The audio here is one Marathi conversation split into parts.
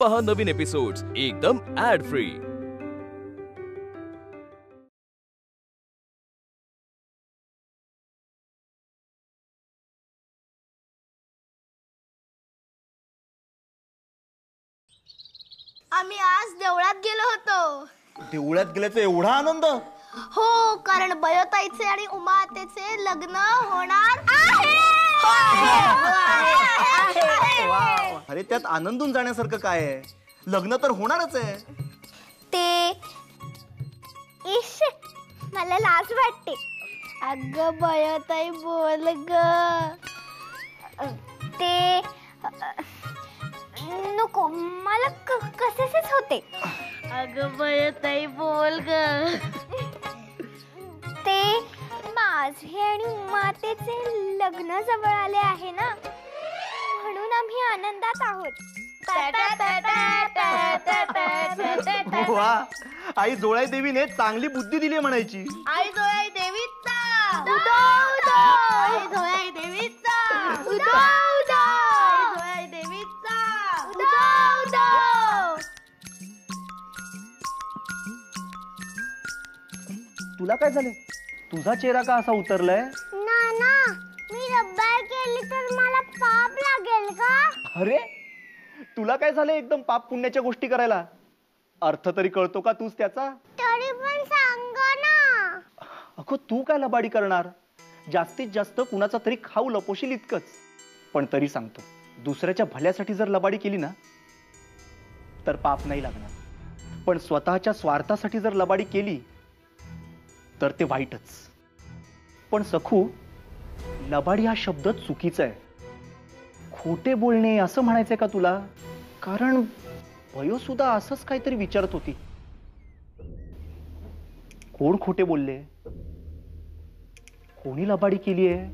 पहा नवीन एपिसोड्स एकदम ऍड फ्री। आम्ही आज देवळात गेलो होतो। देवळात गेल्याचा एवढा आनंद? हो, कारण बयोताईचे आणि उमातेचे लग्न होणार आहे। अरे त्यात आनंदून जाण्यासारखं काय आहे? लग्न तर होणारच आहे। ते इश, मला लाज वाटते। अगं बयोताई बोल ग। ते नको, मला कसेच होते। अगं बयोताई बोल ग। ते माझे आणि उमातेचे लग्न जवळ आले आहे ना, म्हणून आम्ही आनंदात आहोत। वा, आई जोळाई देवीने चांगली बुद्धी दिली म्हणायची। आई जोळाई देवीचा उदो उदो, आई जोळाई देवीचा उदो उदो, आई जोळाई देवीचा उदो उदो। तुला काय झाले? तुझा चेहरा का असा उतरलाय? नाना, मी रब्बर केली तर मला पाप लागेल का? अरे तुला काय झालं एकदम पाप पुण्याच्या गोष्टी करायला? अर्थ तरी कळतो का तूच त्याचा? तरी पण सांगा ना। अगं तू काय लबाडी करणार? जास्तीत जास्त कुणाचा तरी खाऊ लपोशील इतकंच। पण तरी सांगतो, दुसऱ्याच्या भल्यासाठी जर लबाडी केली ना तर पाप नाही लागणार, पण स्वतःच्या स्वार्थासाठी जर लबाडी केली तर ते वाईटच। पण सखू, लबाडी हा शब्द चुकीचा आहे। खोटे बोलणे असं म्हणायचंय का तुला? कारण भयो सुद्धा असंच काहीतरी विचारत होती। कोण खोटे बोलले? कोणी लबाडी केली आहे?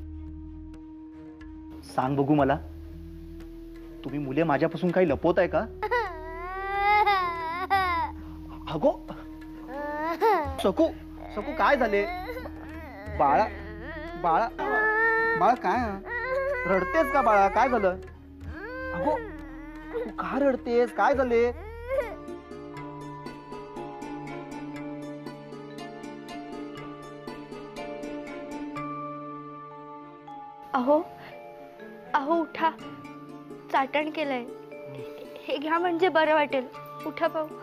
सांग बघू मला। तुम्ही मुले माझ्यापासून काही लपवताय का? अगो सकू, सकू काय झाले? बाळा बाळा बाळा काय रडतेस का बाळा? काय झालं? अगो तू का रडतेस? काय झाले? अहो अहो उठा, चाटण केलंय, हे घ्या म्हणजे बरं वाटेल। उठा पाहू।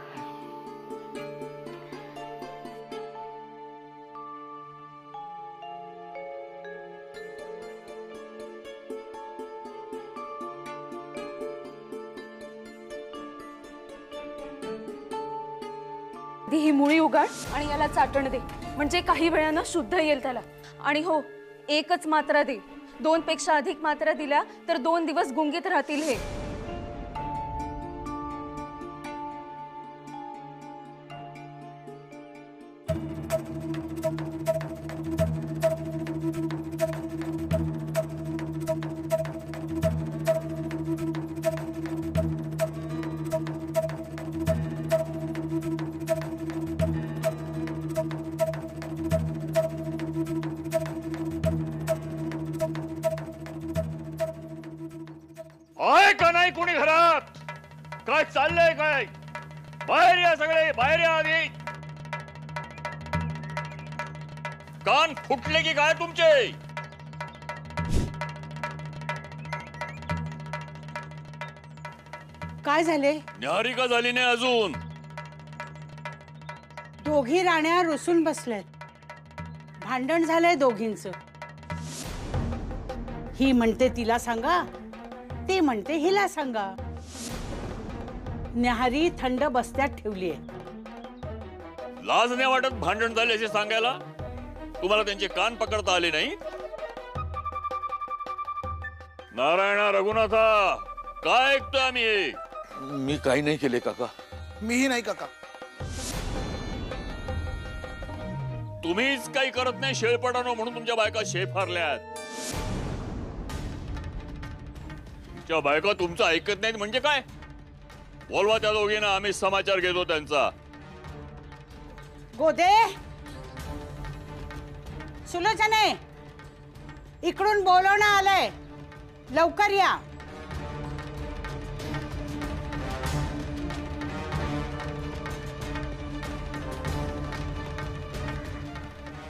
ही मुळी उगाड आणि याला चाटण दे, म्हणजे काही वेळानं शुद्ध येईल त्याला। आणि हो, एकच मात्रा दे, 2 पेक्षा अधिक मात्रा दिल्या तर 2 दिवस गुंगीत राहतील हे। आहे का नाही कोणी घरात? काय चाललंय काय? बाहेर या सगळे, बाहेर या आधी। कान फुटले की काय तुमचे? काय झाले? न्याहारी का झाली नाही अजून? दोघी राण्या रुसून बसल्यात, भांडण झालंय दोघींचं। ही म्हणते तिला सांगा, ती म्हणते हिला सांगा। न्याहारी थंड बस्त्यात ठेवलीये। लाज नाही वाटत भांडण झाले असे सांगायला? तुम्हाला त्यांचे कान पकडता आले नाही? नारायणा, रघुनाथा, काय ऐकतोय आम्ही हे? मी काही नाही केले काका। मीही नाही काका। तुम्हीच काही करत नाही शेळपटानो, म्हणून तुमच्या बायका शेफारल्यात। तुमच्या बायका तुमचं ऐकत नाहीत म्हणजे काय? बोलवा त्या दोघींना, आम्ही समाचार घेतो त्यांचा। गोदे, सुलोचने, इकडून बोलवणं आलंय, लवकर या।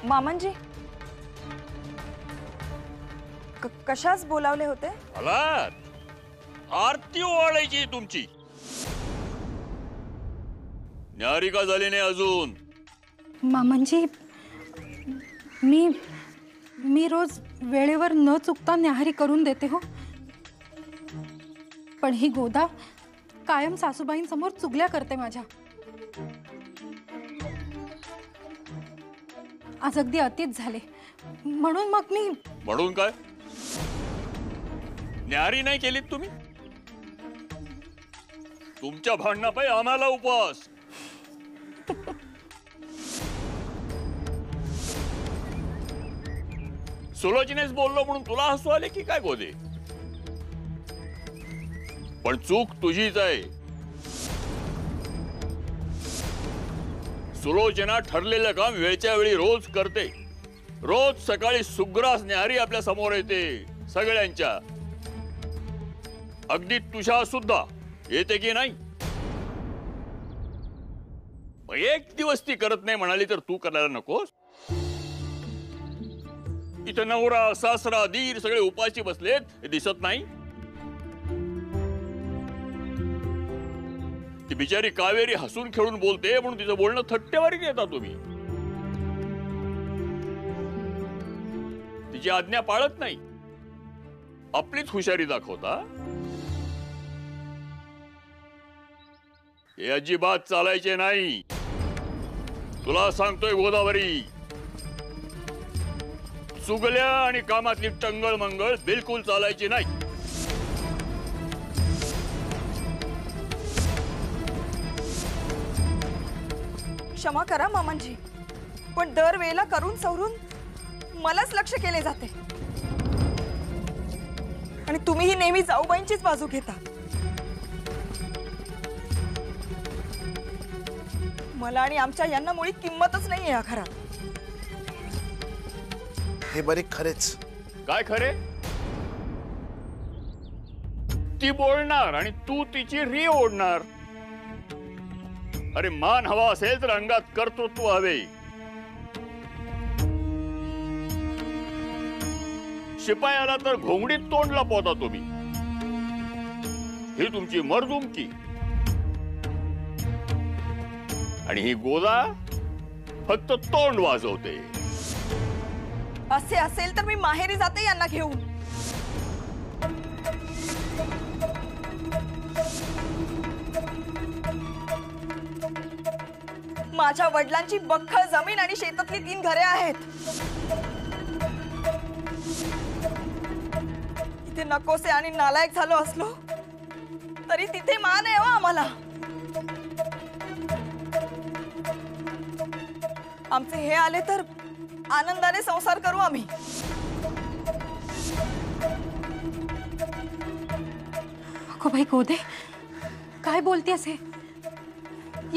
मामनजी कशाच बोलावले होते? आलात आरती ओवाळायची तुमची. न्याहारी का झाली नाही अजून? मामनजी मी रोज वेळेवर न चुकता न्याहारी करून देते हो, पण ही गोदा कायम सासूबाईंसमोर चुगल्या करते माझ्या. आज अगदी अतीच झाले, म्हणून मग मी. म्हणून काय? न्याहारी नाही केलीत तुम्ही? तुमच्या भांडणापायी आम्हाला उपवास. सुलोचनेच बोललो म्हणून तुला हसू आले की काय गोदे? पण चूक तुझीच आहे. सुलोचना ठरलेलं काम वेळच्या वेळी रोज करते. रोज सकाळी सुग्रास न्याहारी आपल्या समोर येते सगळ्यांच्या. अगदी तुझ्या सुद्धा येते की नाही? एक दिवस ती करत नाही म्हणाली तर तू करायला नकोस? इथं नवरा सासरा दीर सगळे उपाशी बसलेत, हे दिसत नाही? ती बिचारी कावेरी हसून खेळून बोलते म्हणून तिचं बोलणं थट्टेवारी घेता तुम्ही. तिची आज्ञा पाळत नाही, आपलीच हुशारी दाखवता. हे अजिबात चालायचे नाही, तुला सांगतोय गोदावरी. चुगल्या आणि कामातली टंगळ मंगळ बिलकुल चालायची नाही. क्षमा करा मामनजी, पण दरवेळेला करून सवरून मलाच लक्ष केले जाते आणि तुम्हीही नेहमी जाऊबाईंचीच बाजू घेता. मला आणि आमच्या यांना मुळी किंमतच नाहीये या घरात. हे बरे खरेच. काय खरे? ती बोलणार आणि तू तिची री ओढणार. अरे मान हवा असेल तर अंगात कर्तृत्व हवे. शिपाई आला तर घोंगडीत तोंड लपवता तुम्ही. ही तुमची मर्दुमकी. आणि ही गोदा फक्त तोंड वाजवते. असे असेल तर मी माहेरी जाते यांना घेऊन. माझ्या वडिलांची बख्खल जमीन आणि शेतातली 3 घरे आहेत. इथे नकोसे आणि नालायक झालो असलो तरी तिथे मान आहे हो आम्हाला. आमचे हे आले तर आनंदाने संसार करू आम्ही. अगो बाई गोदे, काय बोलतेस हे?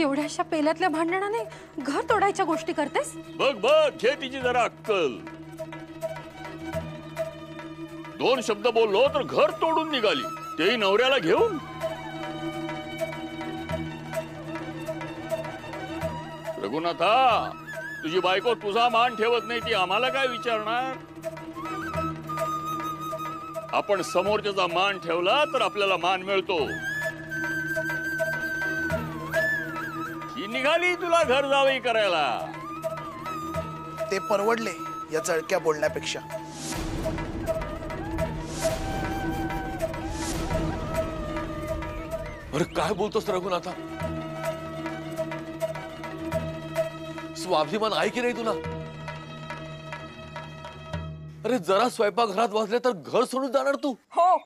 एवढ्याशा पेल्यातल्या भांडणाने घर तोडायच्या गोष्टी करतेस? बघ बघ, घे तिची जरा अक्कल. 2 शब्द बोललो तर घर तोडून निघाली, तेही नवऱ्याला घेऊन. रघुनाथा, तुझी बायको तुझा मान ठेवत नाही, ती आम्हाला काय विचारणार? आपण समोरच्याचा मान ठेवला तर आपल्याला मान मिळतो. ही निघाली तुला घर जावई करायला. ते परवडले या जळक्या बोलण्यापेक्षा. अरे काय बोलतोस रघुनाथा? स्वाभिमान आहे की नाही तुला? अरे जरा स्वयंपाकघरात वाजले तर घर सोडून जाणार तू? हो.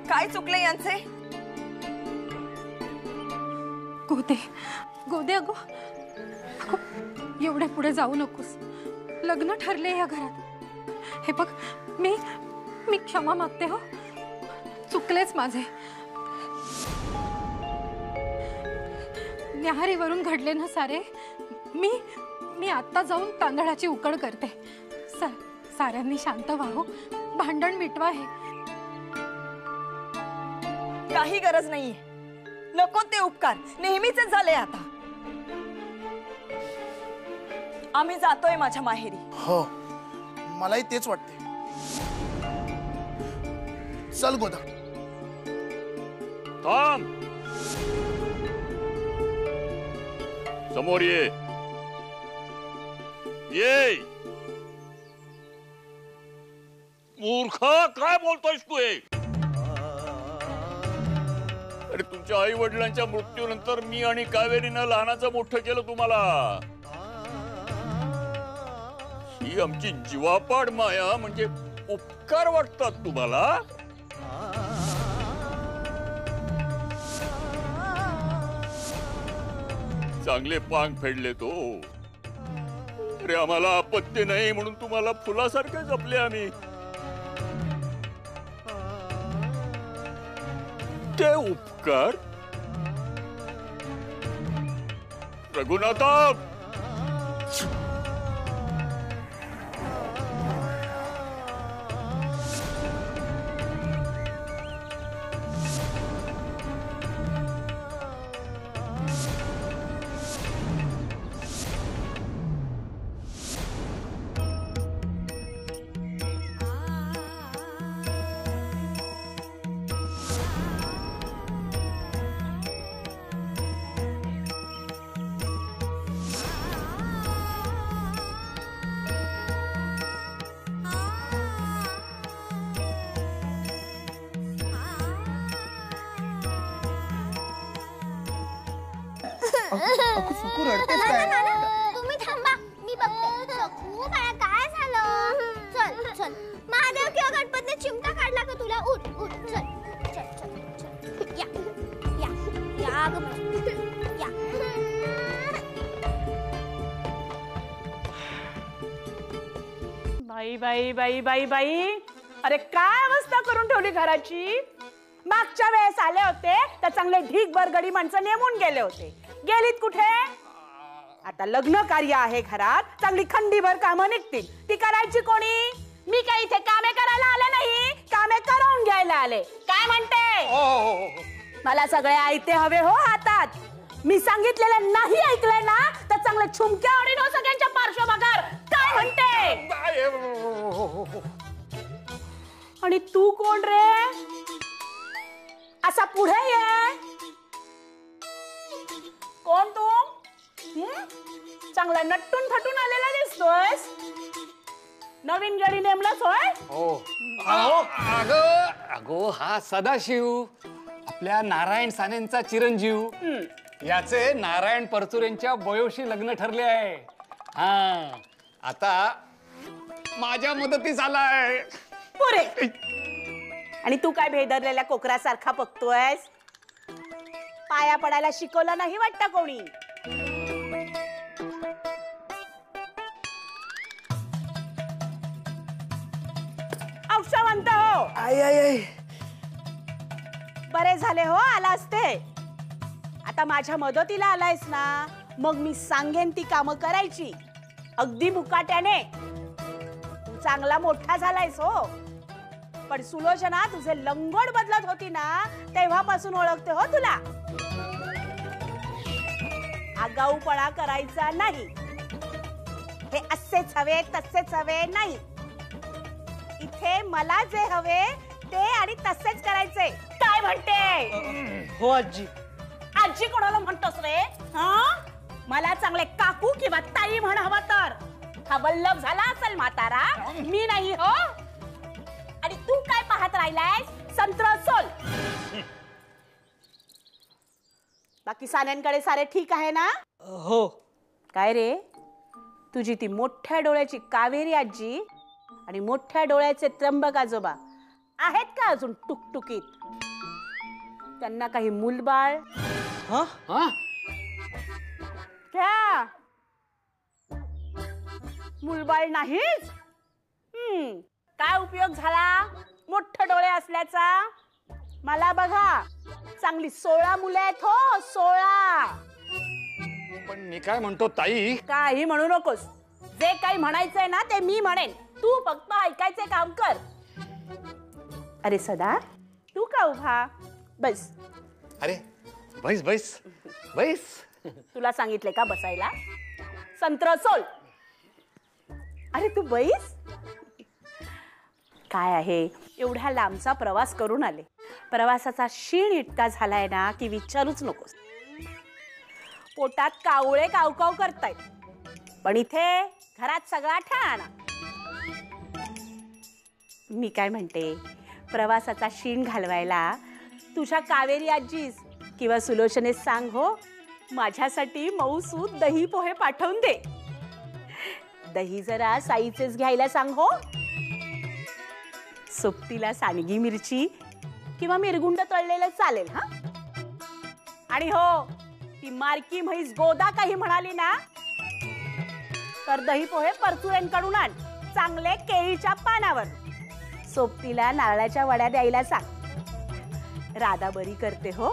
काय चुकले यांचे? गोदे गोदे, अगो एवढे पुढे जाऊ नकोस. लग्न ठरले या घरात. हे बघ, मी क्षमा मागते हो, चुकलेच माझे. न्याहारीवरून घडले ना सारे. मी आता जाऊन तांदळाची उकड करते. साऱ्यांनी शांत व्हावं, भांडण मिटवा. हे काही गरज नाहीये. नको ते उपकार नेहमीच झाले आता. आम्ही जातोय माझ्या माहेरी. हो, मलाही तेच वाटते. चल गोदा. थांब, समोर ये. ये मूर्खा, काय बोलतोयस तू हे? अरे तुमच्या आई वडिलांच्या मृत्यूनंतर मी आणि कावेरीनं लहानाचं मोठं केलं तुम्हाला. ही आमची जीवापाड माया म्हणजे उपकार वाटतात तुम्हाला? चांगले पांग फेडले तो. अरे आम्हाला आपत्ती नाही म्हणून तुम्हाला फुलासारखे जपले आम्ही. ते उपकार रघुनाथा, सुकू रडतेस काय? तुम्ही थांबा, मी बघते. सकू बाळा, काय झालं? चल चल, महादेव किंवा गणपतीने चिमटा काढला का तुला? उठ उठ, चल चल चल चल. या या या ग, या. बाई बाई बाई बाई बाई, अरे काय अवस्था करून ठेवली घराची. मागच्या वेळेस आले होते तर चांगले ढीक बरगडी माणसं नेमून गेले होते. गेलीत कुठे? आता लग्न कार्य आहे घरात, चांगली खंडीभर कामं निघतील. ती करायची कोणी? मी काही इथे कामे करायला आले नाही, कामे करून घ्यायला आले. काय म्हणते? मला सगळे आयते हवे हो हातात. मी सांगितलेलं नाही ऐकलंय ना तर चांगले छुमक्या आवडीन हो सगळ्यांच्या पार्श्वभागावर. काय म्हणते? आणि तू कोण रे? असा पुढे ये. कोण तू? चांगला नट्टून थटून आलेला दिसतोयस. नवीन गडी नेमलाच होय? हो. अगो हा सदाशिव, आपल्या नारायण सानेंचा चिरंजीव. याचे नारायण परचुरेंच्या बयोशी लग्न ठरले आहे. हा, आता माझ्या मदतीस आलाय. पुरे. आणि तू काय भेदरलेल्या कोकरासारखा बघतोयस? पाया पडायला शिकवलं नाही वाटतं कोणी? औषधवंत हो. आई आई आई, बरे झाले हो आला असते. आता माझ्या मदतीला आलायस ना, मग मी सांगेन ती कामं करायची अगदी मुकाट्याने. तू चांगला मोठा झालायस हो, पण सुलोचना तुझे लंगोट बदलत होती ना तेव्हापासून ओळखते हो तुला. आगाऊपणा करायचा नाही. हे असेच हवे तसेच हवे नाही. इथे मला जे हवे ते आणि तसेच करायचे. काय म्हणते? हो आजी. आजी कोणाला म्हणतोस रे? हा, मला चांगले काकू किंवा ताई म्हण हवं तर. हा वल्लभ झाला असेल म्हातारा, मी नाही हो. आणि तू काय पाहत राहिलायस? संत्र सोल. बाकी सान्यांकडे सारे ठीक आहे ना? हो. काय रे, तुझी ती मोठ्या डोळ्याची कावेरी आजी आणि मोठ्या डोळ्याचे त्र्यंबक आजोबा आहेत का अजून टुकटुकीत? त्यांना काही मूलबाळ? क्या मूलबाळ नाहीच? काय उपयोग झाला मोठे डोळे असल्याचा? मला बघा, चांगली 16 मुलं आहेत हो, 16. पण मी काय म्हणतो ताई? काही म्हणू नकोस. जे काही म्हणायचंय ना ते मी म्हणेन, तू फक्त ऐकायचे काम कर. अरे सदा, तू का उभा? बस. अरे बैस बैस बैस. तुला सांगितले का बसायला? संत्र सोल. अरे तू बैस. काय आहे, एवढ्या लांबचा प्रवास करून आले. प्रवासाचा शीण इतका झालाय ना की विचारूच नकोस. पोटात कावळे कावकाव करतायत, पण इथे घरात सगळा ठाणा. मी काय म्हणते, प्रवासाचा शीण घालवायला तुझ्या कावेरी आजीस किंवा सुलोचनेस सांग हो, माझ्यासाठी मऊसूद दही पोहे पाठवून दे. दही जरा साईचेच घ्यायला सांग हो. सोबतीला सांडगी मिरची किंवा मिरगुंड तळलेलं चालेल हा. आणि हो, ती मारकी म्हैस गोदा काही म्हणाली ना तर दही पोहे परचुऱ्यांकडून आण, चांगले केळीच्या पानावर. सोबतीला नारळाच्या वड्या द्यायला सांग, राधा बरी करते हो.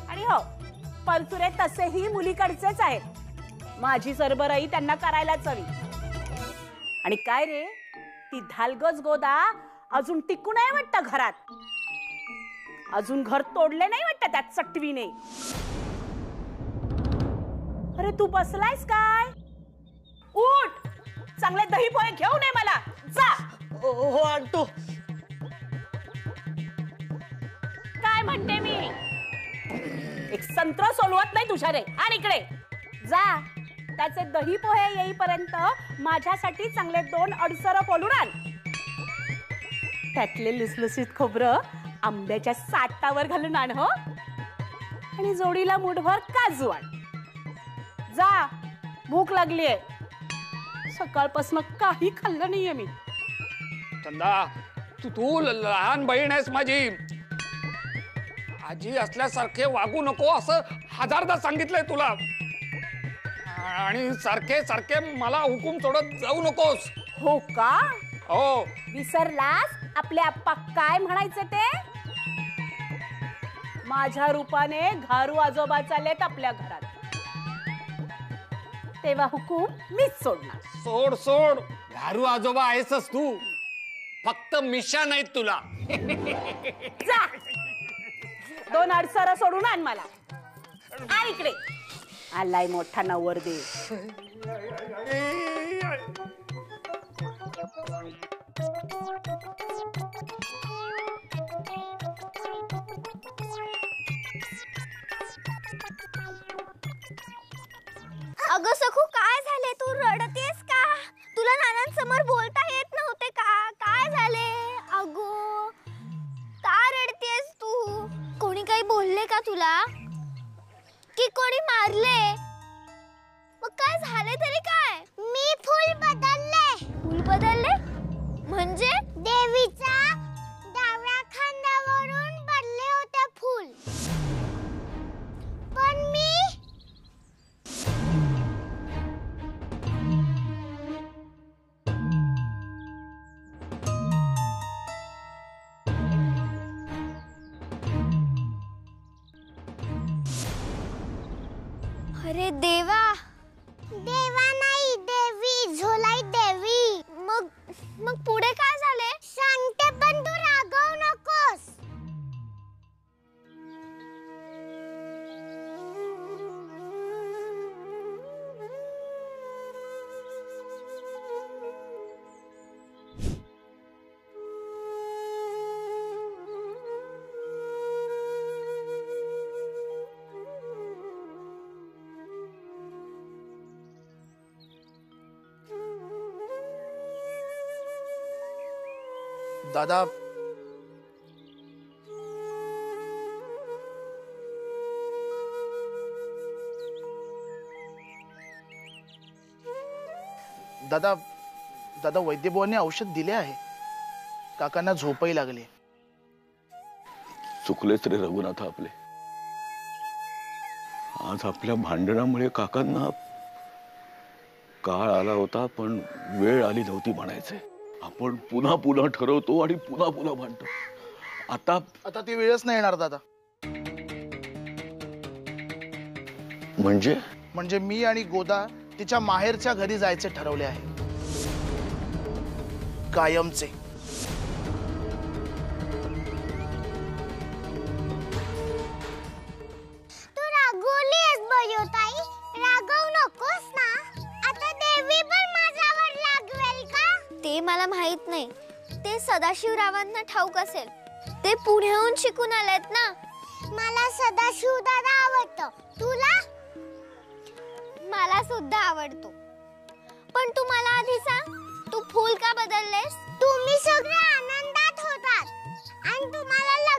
आणि हो, परचुरे तसेही मुलीकडचेच आहेत, माझी सरबराई त्यांना करायलाच हवी. आणि काय रे, ती धालगज गोदा अजून टिकू नाही वाटतं घरात. अजून घर तोडले नाही वाटतं त्यात चटवीने. अरे तू बसलायस काय? उठ, चांगले दही पोहे घेऊन ये मला. जा. हो आणतो. काय म्हणते मी, एक संत्र सोलवत नाही तुझ्या रे. आणि इकडे जा, त्याचे दही पोहे येईपर्यंत माझ्यासाठी चांगले 2 अडसर पोलून आण. त्यातले लुसलुसीत खोबरं आंब्याच्या साठावर घालून आण हो. आणि जोडीला मुठभर काजू आण. जा, भूक लागलीये. सकाळपासून काही खाल्लं नाहीये मी. चंदा, तू लहान बहीण आहेस माझी. आजी असल्यासारखे वागू नको असं 1000दा सांगितलंय तुला. आणि सारखे सारखे मला हुकूम सोडत जाऊ नकोस. हो का? हो. विसरलास आपले आप्पा काय म्हणायचे ते? माझ्या रूपाने घारू आजोबा चाललेत आपल्या घरात, तेव्हा हुकूम मीच सोडणार. सोड सोड, घारू आजोबा आहेसच तू, फक्त मिशा नाहीत तुला. जा, 2 अडसर सोडून आण मला. आणि इकडे आलाय मोठा नवरदेव. अगं सखू, काय झाले? तू रडतेस का? तुला नानांसमोर बोलता येत नव्हते का? काय झाले? अगो, का रडतेस तू? कोणी काही बोलले का तुला? की कोणी मारले? मग काय झाले तरी काय? मी फूल बदलले. फूल बदलले म्हणजे? देवीचा डाव्या खांद्यावरून पडले होते फूल, पण मी अरे देवा. देवा नाही, देवी, झोलाई देवी. मग पुढे काय झाले? सांगते, पण तू रागवू नकोस. दादा, दादा दादा वैद्यबुवांनी औषध दिले आहे. काकांना झोपही लागली. चुकलेच रे रघुनाथ आपले. आज आपल्या भांडणामुळे काकांना काळ आला होता, पण वेळ आली नव्हती म्हणायचे. आपण पुन्हा पुन्हा ठरवतो आणि पुन्हा पुन्हा भांडतो. आता ती वेळच नाही येणार दादा. म्हणजे मी आणि गोदा तिच्या माहेरच्या घरी जायचे ठरवले आहे, कायमचे. तू रागवलीस बयोताई, रागवू नकोस ना. आता देवी पण माझ्यावर सदाशिवरावांना ठाऊक असेल, ते पुण्याहून शिकून आलेत ना. मला सदाशिव दादा आवडतो. तुला? मला सुद्धा आवडतो. पण तू मला आधी सांग, तू फूल का बदललेस? तुम्ही सगळे आनंदात होतात आणि तुम्हाला